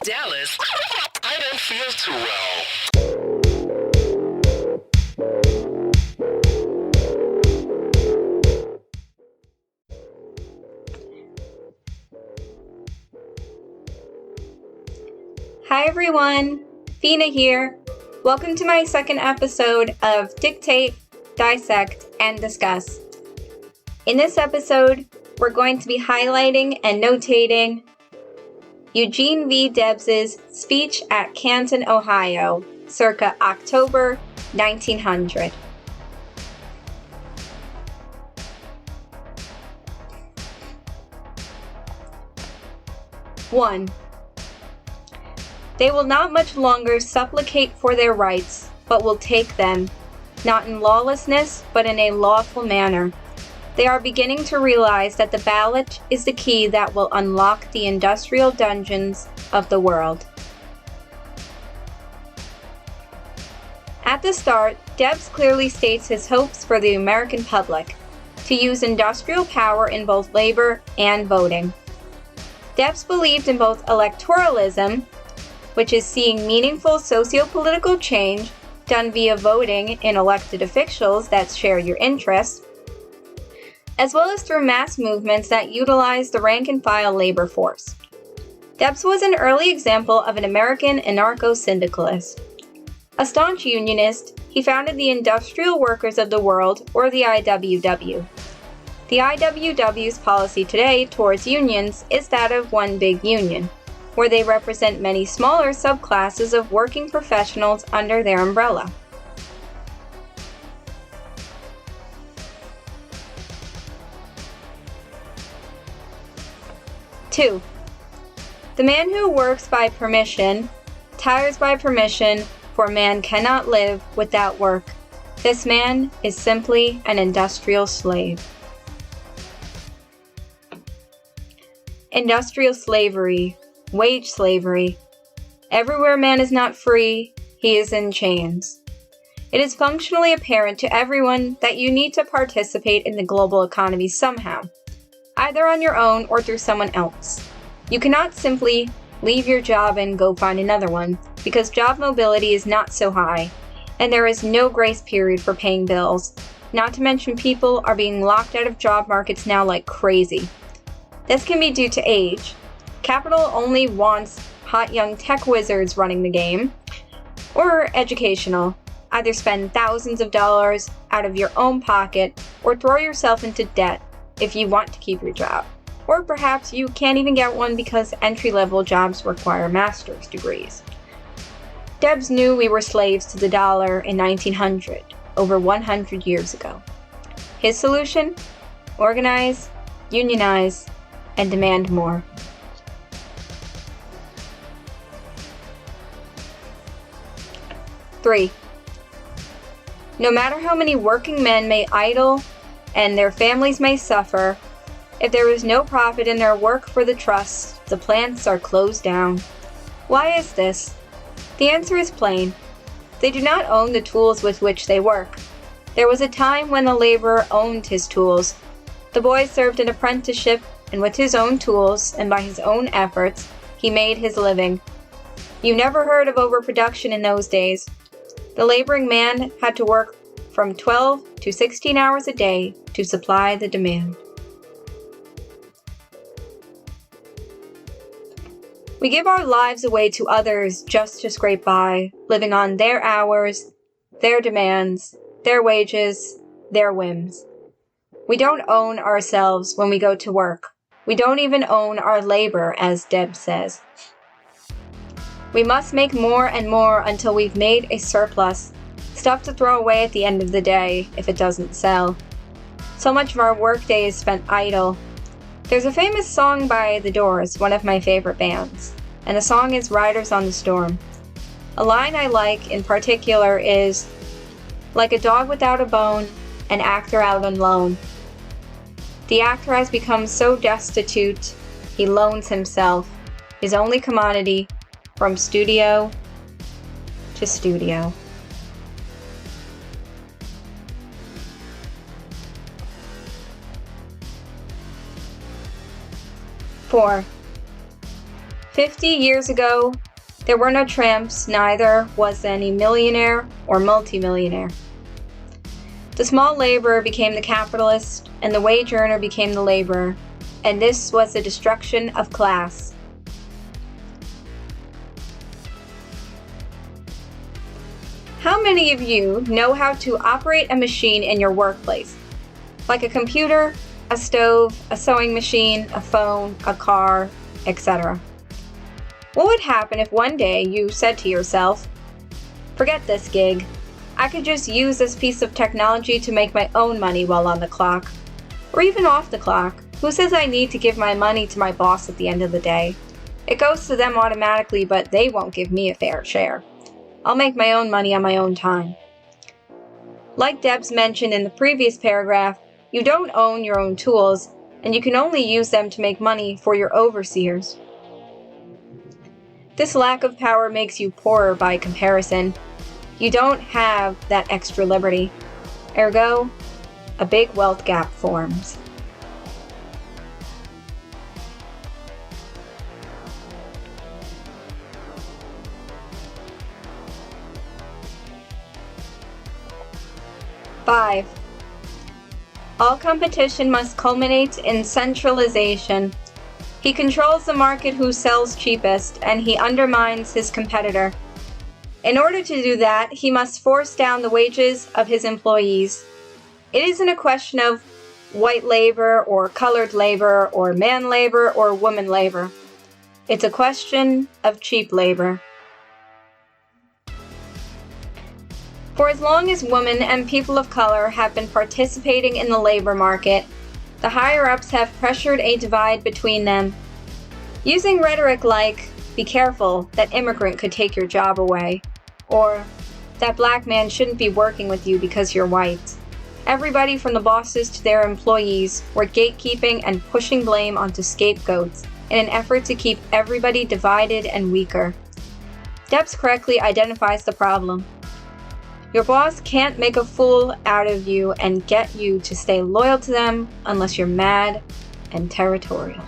Dallas, I don't feel too well. Hi everyone, Fina here. Welcome to my second episode of Dictate, Dissect, and Discuss. In this episode, we're going to be highlighting and notating Eugene v. Debs' speech at Canton, Ohio, circa October 1900. One. They will not much longer supplicate for their rights, but will take them, not in lawlessness, but in a lawful manner. They are beginning to realize that the ballot is the key that will unlock the industrial dungeons of the world. At the start, Debs clearly states his hopes for the American public to use industrial power in both labor and voting. Debs believed in both electoralism, which is seeing meaningful socio-political change done via voting in elected officials that share your interests, as well as through mass movements that utilize the rank-and-file labor force. Debs was an early example of an American anarcho-syndicalist. A staunch unionist, he founded the Industrial Workers of the World, or the IWW. The IWW's policy today towards unions is that of one big union, where they represent many smaller subclasses of working professionals under their umbrella. Two, the man who works by permission, tires by permission, for man cannot live without work. This man is simply an industrial slave. Industrial slavery, wage slavery. Everywhere man is not free, he is in chains. It is functionally apparent to everyone that you need to participate in the global economy somehow, either on your own or through someone else. You cannot simply leave your job and go find another one, because job mobility is not so high, and there is no grace period for paying bills, not to mention people are being locked out of job markets now like crazy. This can be due to age. Capital only wants hot young tech wizards running the game, or educational. Either spend thousands of dollars out of your own pocket or throw yourself into debt if you want to keep your job. Or perhaps you can't even get one because entry-level jobs require master's degrees. Debs knew we were slaves to the dollar in 1900, over 100 years ago. His solution? Organize, unionize, and demand more. Three, no matter how many working men may idle and their families may suffer, if there is no profit in their work for the trusts, the plants are closed down. Why is this? The answer is plain. They do not own the tools with which they work. There was a time when the laborer owned his tools. The boy served an apprenticeship, and with his own tools and by his own efforts, he made his living. You never heard of overproduction in those days. The laboring man had to work from 12 to 16 hours a day to supply the demand. We give our lives away to others just to scrape by, living on their hours, their demands, their wages, their whims. We don't own ourselves when we go to work. We don't even own our labor, as Debs says. We must make more and more until we've made a surplus, stuff to throw away at the end of the day if it doesn't sell. So much of our workday is spent idle. There's a famous song by The Doors, one of my favorite bands, and the song is Riders on the Storm. A line I like in particular is, like a dog without a bone, an actor out on loan. The actor has become so destitute, he loans himself, his only commodity, from studio to studio. 4. 50 years ago, there were no tramps, neither was any millionaire or multimillionaire. The small laborer became the capitalist, and the wage earner became the laborer, and this was the destruction of class. How many of you know how to operate a machine in your workplace? Like a computer, a stove, a sewing machine, a phone, a car, etc. What would happen if one day you said to yourself, "Forget this gig. I could just use this piece of technology to make my own money while on the clock, or even off the clock. Who says I need to give my money to my boss at the end of the day? It goes to them automatically, but they won't give me a fair share. I'll make my own money on my own time." Like Debs mentioned in the previous paragraph, you don't own your own tools, and you can only use them to make money for your overseers. This lack of power makes you poorer by comparison. You don't have that extra liberty. Ergo, a big wealth gap forms. Five, all competition must culminate in centralization. He controls the market who sells cheapest, and he undermines his competitor. In order to do that, he must force down the wages of his employees. It isn't a question of white labor or colored labor or man labor or woman labor. It's a question of cheap labor. For as long as women and people of color have been participating in the labor market, the higher-ups have pressured a divide between them. Using rhetoric like, "Be careful, that immigrant could take your job away," or "That black man shouldn't be working with you because you're white." Everybody from the bosses to their employees were gatekeeping and pushing blame onto scapegoats in an effort to keep everybody divided and weaker. Debs correctly identifies the problem. Your boss can't make a fool out of you and get you to stay loyal to them unless you're mad and territorial.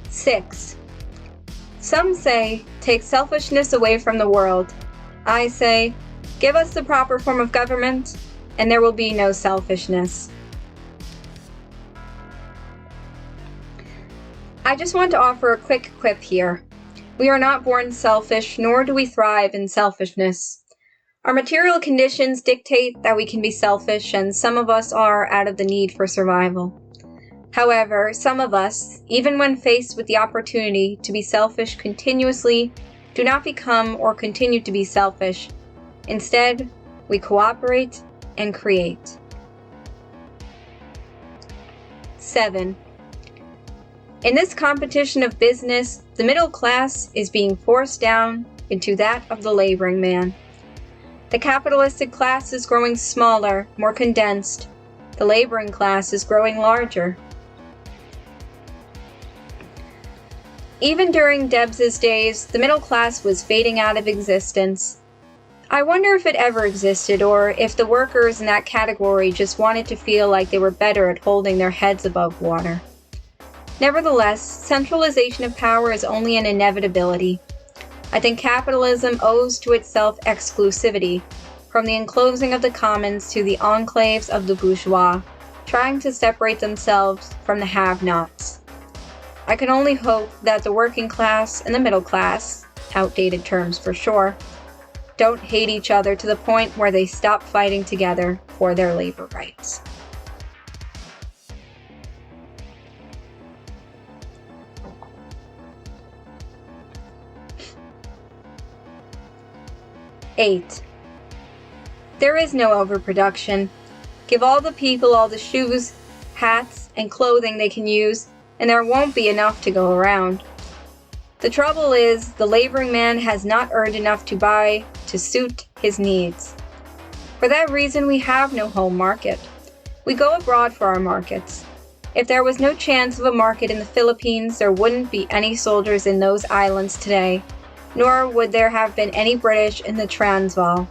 Six, some say, take selfishness away from the world. I say, give us the proper form of government, and there will be no selfishness. I just want to offer a quick quip here. We are not born selfish, nor do we thrive in selfishness. Our material conditions dictate that we can be selfish, and some of us are out of the need for survival. However, some of us, even when faced with the opportunity to be selfish continuously, do not become or continue to be selfish. Instead, we cooperate and create. 7. In this competition of business, the middle class is being forced down into that of the laboring man. The capitalistic class is growing smaller, more condensed. The laboring class is growing larger. Even during Debs's days, the middle class was fading out of existence. I wonder if it ever existed, or if the workers in that category just wanted to feel like they were better at holding their heads above water. Nevertheless, centralization of power is only an inevitability. I think capitalism owes to itself exclusivity, from the enclosing of the commons to the enclaves of the bourgeois, trying to separate themselves from the have-nots. I can only hope that the working class and the middle class, outdated terms for sure, don't hate each other to the point where they stop fighting together for their labor rights. Eight, there is no overproduction. Give all the people all the shoes, hats, and clothing they can use, and there won't be enough to go around. The trouble is, the laboring man has not earned enough to buy to suit his needs. For that reason, we have no home market. We go abroad for our markets. If there was no chance of a market in the Philippines, there wouldn't be any soldiers in those islands today, nor would there have been any British in the Transvaal.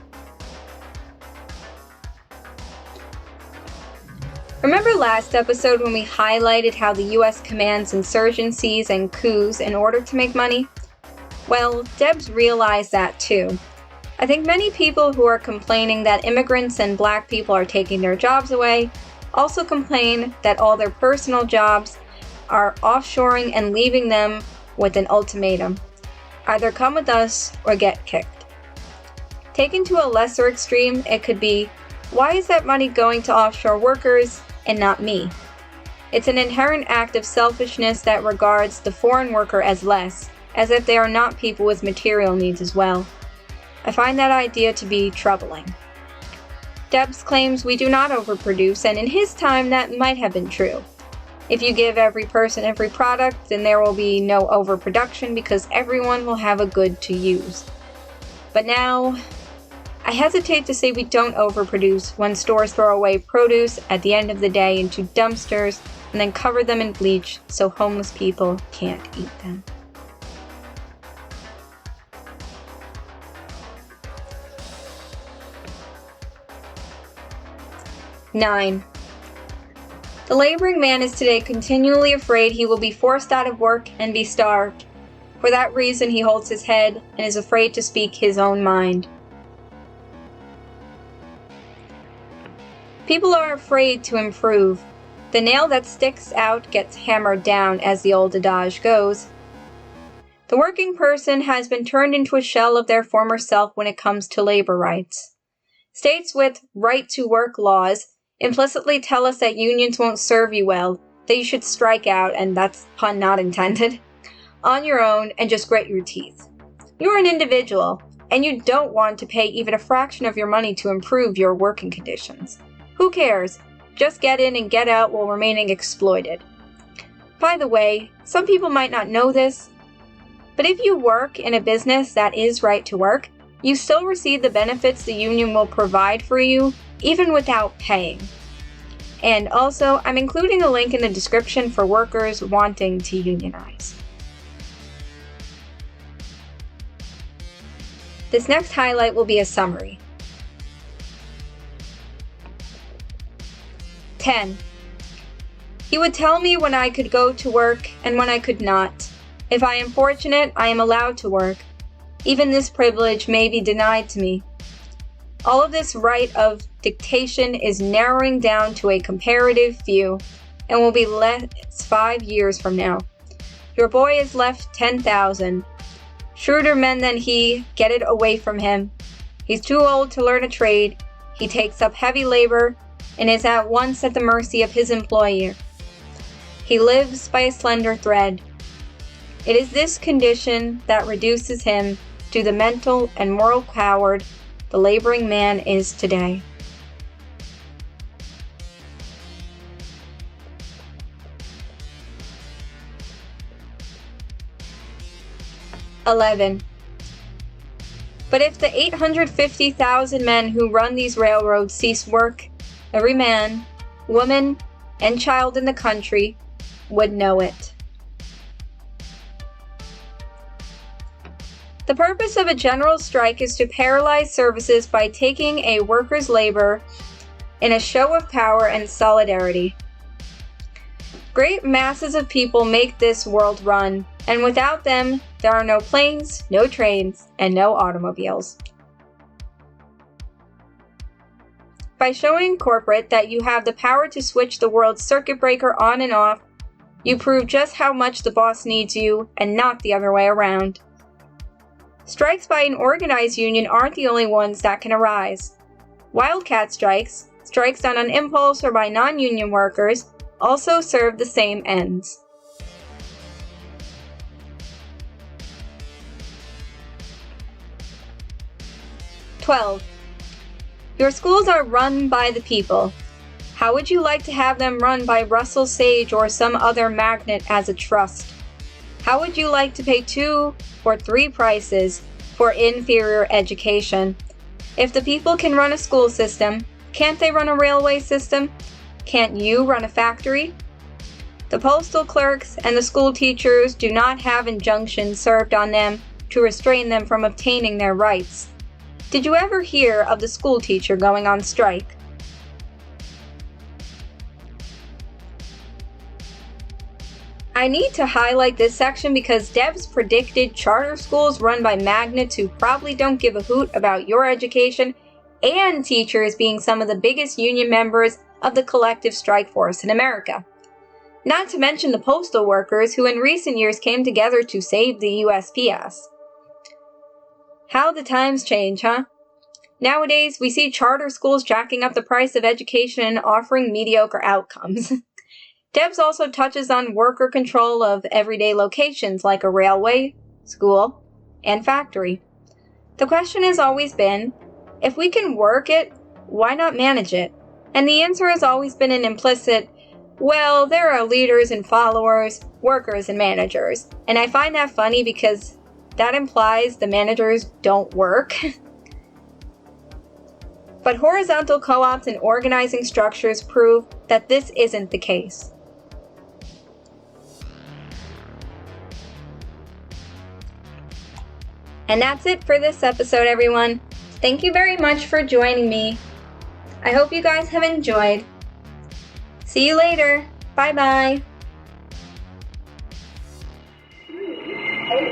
Remember last episode when we highlighted how the US commands insurgencies and coups in order to make money? Well, Debs realized that too. I think many people who are complaining that immigrants and black people are taking their jobs away also complain that all their personal jobs are offshoring and leaving them with an ultimatum. Either come with us or get kicked. Taken to a lesser extreme, it could be, why is that money going to offshore workers and not me? It's an inherent act of selfishness that regards the foreign worker as less, as if they are not people with material needs as well. I find that idea to be troubling. Debs claims we do not overproduce, and in his time that might have been true. If you give every person every product, then there will be no overproduction because everyone will have a good to use. But now, I hesitate to say we don't overproduce when stores throw away produce at the end of the day into dumpsters and then cover them in bleach so homeless people can't eat them. Nine. The laboring man is today continually afraid he will be forced out of work and be starved. For that reason, he holds his head and is afraid to speak his own mind. People are afraid to improve. The nail that sticks out gets hammered down, as the old adage goes. The working person has been turned into a shell of their former self when it comes to labor rights. States with right-to-work laws implicitly tell us that unions won't serve you well, that you should strike out, and that's pun not intended, on your own and just grit your teeth. You're an individual, and you don't want to pay even a fraction of your money to improve your working conditions. Who cares? Just get in and get out while remaining exploited. By the way, some people might not know this, but if you work in a business that is right to work, you still receive the benefits the union will provide for you, even without paying. And also, I'm including a link in the description for workers wanting to unionize. This next highlight will be a summary. 10. He would tell me when I could go to work and when I could not. If I am fortunate, I am allowed to work. Even this privilege may be denied to me. All of this right of dictation is narrowing down to a comparative few and will be less 5 years from now. Your boy is left 10,000. Shrewder men than he, get it away from him. He's too old to learn a trade. He takes up heavy labor and is at once at the mercy of his employer. He lives by a slender thread. It is this condition that reduces him to the mental and moral coward the laboring man is today. (11) But if the 850,000 men who run these railroads cease work, every man, woman, and child in the country would know it. The purpose of a general strike is to paralyze services by taking a worker's labor in a show of power and solidarity. Great masses of people make this world run, and without them, there are no planes, no trains, and no automobiles. By showing corporate that you have the power to switch the world's circuit breaker on and off, you prove just how much the boss needs you and not the other way around. Strikes by an organized union aren't the only ones that can arise. Wildcat strikes, strikes done on impulse or by non-union workers, also serve the same ends. (12) Your schools are run by the people. How would you like to have them run by Russell Sage or some other magnate as a trust? How would you like to pay 2 or 3 prices for inferior education? If the people can run a school system, can't they run a railway system? Can't you run a factory? The postal clerks and the school teachers do not have injunctions served on them to restrain them from obtaining their rights. Did you ever hear of the school teacher going on strike? I need to highlight this section because Debs predicted charter schools run by magnates who probably don't give a hoot about your education and teachers being some of the biggest union members of the collective strike force in America. Not to mention the postal workers who in recent years came together to save the USPS. How the times change, huh? Nowadays, we see charter schools jacking up the price of education and offering mediocre outcomes. Debs also touches on worker control of everyday locations like a railway, school, and factory. The question has always been, if we can work it, why not manage it? And the answer has always been an implicit, well, there are leaders and followers, workers and managers. And I find that funny because that implies the managers don't work. But horizontal co-ops and organizing structures prove that this isn't the case. And that's it for this episode, everyone. Thank you very much for joining me. I hope you guys have enjoyed. See you later. Bye-bye. 3, 8,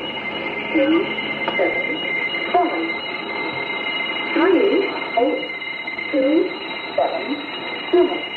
2, 7, 7.